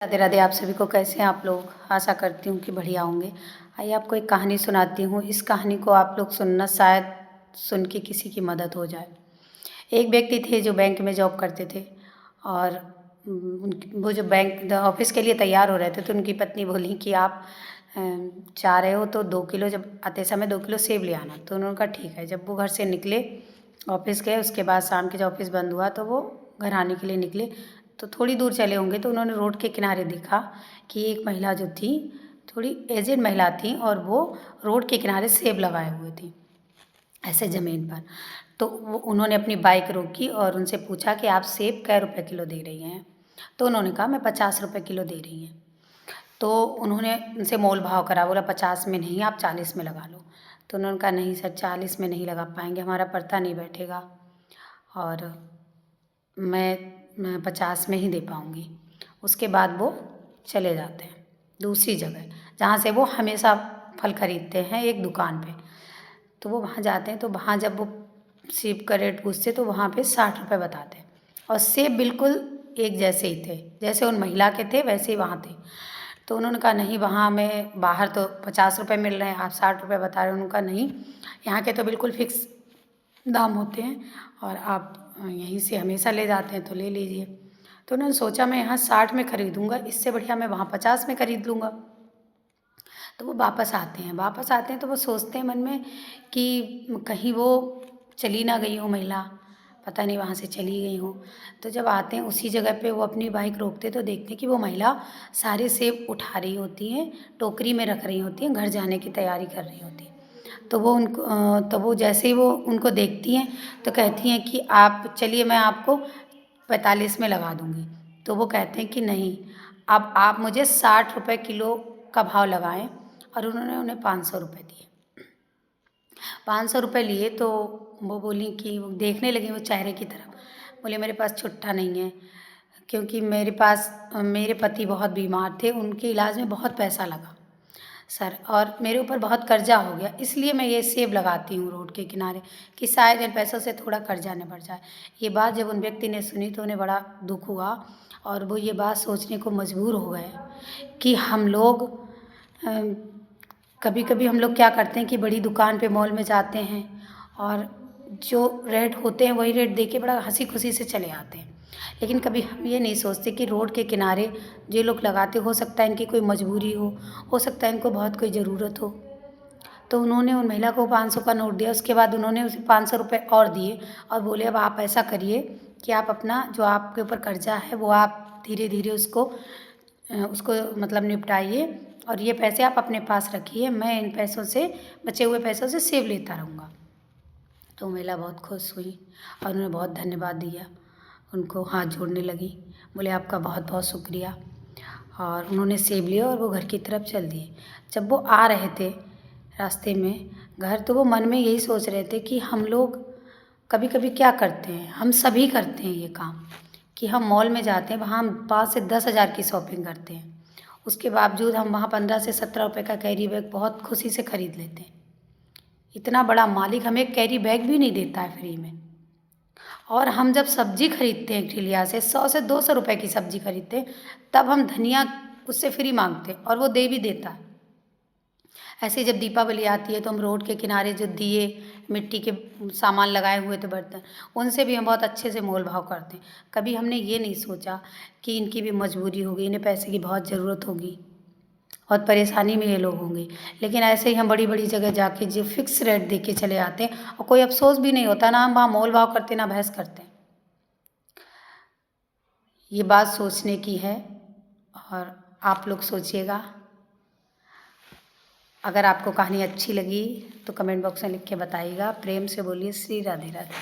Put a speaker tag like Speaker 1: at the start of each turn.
Speaker 1: राधे राधे। आप सभी को कैसे हैं आप लोग। आशा करती हूँ कि बढ़िया होंगे। आइए आपको एक कहानी सुनाती हूँ। इस कहानी को आप लोग सुनना, शायद सुन के किसी की मदद हो जाए। एक व्यक्ति थे जो बैंक में जॉब करते थे और वो जो बैंक ऑफिस के लिए तैयार हो रहे थे तो उनकी पत्नी बोली कि आप जा रहे हो तो 2 किलो, जब आते समय 2 किलो सेब ले आना। तो उन्होंने कहा ठीक है। जब वो घर से निकले, ऑफिस गए, उसके बाद शाम के जब ऑफिस बंद हुआ तो वो घर आने के लिए निकले। तो थोड़ी दूर चले होंगे तो उन्होंने रोड के किनारे देखा कि एक महिला जो थी, थोड़ी एजेड महिला थी और वो रोड के किनारे सेब लगाए हुए थी ऐसे ज़मीन पर। तो वो उन्होंने अपनी बाइक रोकी और उनसे पूछा कि आप सेब कै रुपए किलो दे रही हैं। तो उन्होंने कहा मैं 50 रुपये किलो दे रही हैं। तो उन्होंने उनसे मोल भाव करा, बोला 50 में नहीं, आप 40 में लगा लो। तो उन्होंने कहा नहीं सर, 40 में नहीं लगा पाएंगे, हमारा पड़ता नहीं बैठेगा और मैं 50 में ही दे पाऊँगी। उसके बाद वो चले जाते हैं दूसरी जगह जहाँ से वो हमेशा फल खरीदते हैं, एक दुकान पे। तो वो वहाँ जाते हैं तो वहाँ जब वो सेब का रेट पूछते तो वहाँ पे 60 रुपये बताते हैं और सेब बिल्कुल एक जैसे ही थे, जैसे उन महिला के थे वैसे ही वहाँ थे। तो उन्होंने कहा नहीं, वहाँ में बाहर तो 50 रुपये मिल रहे हैं, आप 60 रुपये बता रहे हो। उन्होंने कहा नहीं, यहाँ के तो बिल्कुल फिक्स दाम होते हैं और आप यहीं से हमेशा ले जाते हैं तो ले लीजिए। तो उन्होंने सोचा मैं यहाँ 60 में ख़रीदूँगा, इससे बढ़िया मैं वहाँ 50 में ख़रीद लूँगा। तो वो वापस आते हैं तो वो सोचते हैं मन में कि कहीं वो चली ना गई हो महिला, पता नहीं वहाँ से चली गई हो। तो जब आते हैं उसी जगह पे वो अपनी बाइक रोकते तो देखते हैं कि वो महिला सारे सेब उठा रही होती हैं, टोकरी में रख रही होती हैं, घर जाने की तैयारी कर रही होती हैं। तो वो जैसे ही वो उनको देखती हैं तो कहती हैं कि आप चलिए, मैं आपको 45 में लगा दूँगी। तो वो कहते हैं कि नहीं, अब आप मुझे 60 रुपये किलो का भाव लगाएं। और उन्होंने उन्हें 500 रुपये दिए। 500 रुपये लिए तो वो बोली कि वो देखने लगी वो चेहरे की तरफ, बोले मेरे पास छुट्टा नहीं है, क्योंकि मेरे पति बहुत बीमार थे, उनके इलाज में बहुत पैसा लगा सर, और मेरे ऊपर बहुत कर्जा हो गया, इसलिए मैं ये सेब लगाती हूँ रोड के किनारे कि शायद इन पैसों से थोड़ा कर्जा निबर जाए। ये बात जब उन व्यक्ति ने सुनी तो उन्हें बड़ा दुख हुआ और वो ये बात सोचने को मजबूर हो गए कि हम लोग कभी कभी हम लोग क्या करते हैं कि बड़ी दुकान पे, मॉल में जाते हैं और जो रेट होते हैं वही रेट देके बड़ा हंसी खुशी से चले आते हैं। लेकिन कभी हम ये नहीं सोचते कि रोड के किनारे जो लोग लगाते, हो सकता है इनकी कोई मजबूरी हो सकता है इनको बहुत कोई ज़रूरत हो। तो उन्होंने उन महिला को 500 का नोट दिया, उसके बाद उन्होंने उसे 500 रुपये और दिए और बोले अब आप ऐसा करिए कि आप अपना जो आपके ऊपर कर्जा है वो आप धीरे धीरे उसको मतलब निपटाइए और ये पैसे आप अपने पास रखिए, मैं इन पैसों से, बचे हुए पैसों से सेब लेता रहूँगा। तो महिला बहुत खुश हुई और उन्होंने बहुत धन्यवाद दिया, उनको हाथ जोड़ने लगी, बोले आपका बहुत बहुत शुक्रिया। और उन्होंने सेब लिया और वो घर की तरफ चल दिए। जब वो आ रहे थे रास्ते में घर, तो वो मन में यही सोच रहे थे कि हम लोग कभी कभी क्या करते हैं, हम सभी करते हैं ये काम कि हम मॉल में जाते हैं, वहाँ हम 5 से 10 हज़ार की शॉपिंग करते हैं, उसके बावजूद हम वहाँ 15 से 17 रुपये का कैरी बैग बहुत खुशी से ख़रीद लेते हैं। इतना बड़ा मालिक हमें कैरी बैग भी नहीं देता है फ्री में। और हम जब सब्जी खरीदते हैं ठेलिया से 100 से 200 रुपये की सब्जी खरीदते हैं, तब हम धनिया उससे फ्री मांगते हैं और वो दे भी देता है। ऐसे जब दीपावली आती है तो हम रोड के किनारे जो दिए, मिट्टी के सामान लगाए हुए थे बर्तन, उनसे भी हम बहुत अच्छे से मोल भाव करते हैं। कभी हमने ये नहीं सोचा कि इनकी भी मजबूरी होगी, इन्हें पैसे की बहुत ज़रूरत होगी, बहुत परेशानी में ये लोग होंगे। लेकिन ऐसे ही हम बड़ी बड़ी जगह जाके जो फिक्स रेट दे के चले आते हैं और कोई अफसोस भी नहीं होता, ना हम वहाँ मोल भाव करते ना बहस करते हैं। ये बात सोचने की है और आप लोग सोचिएगा। अगर आपको कहानी अच्छी लगी तो कमेंट बॉक्स में लिख के बताइएगा। प्रेम से बोलिए श्री राधे राधे।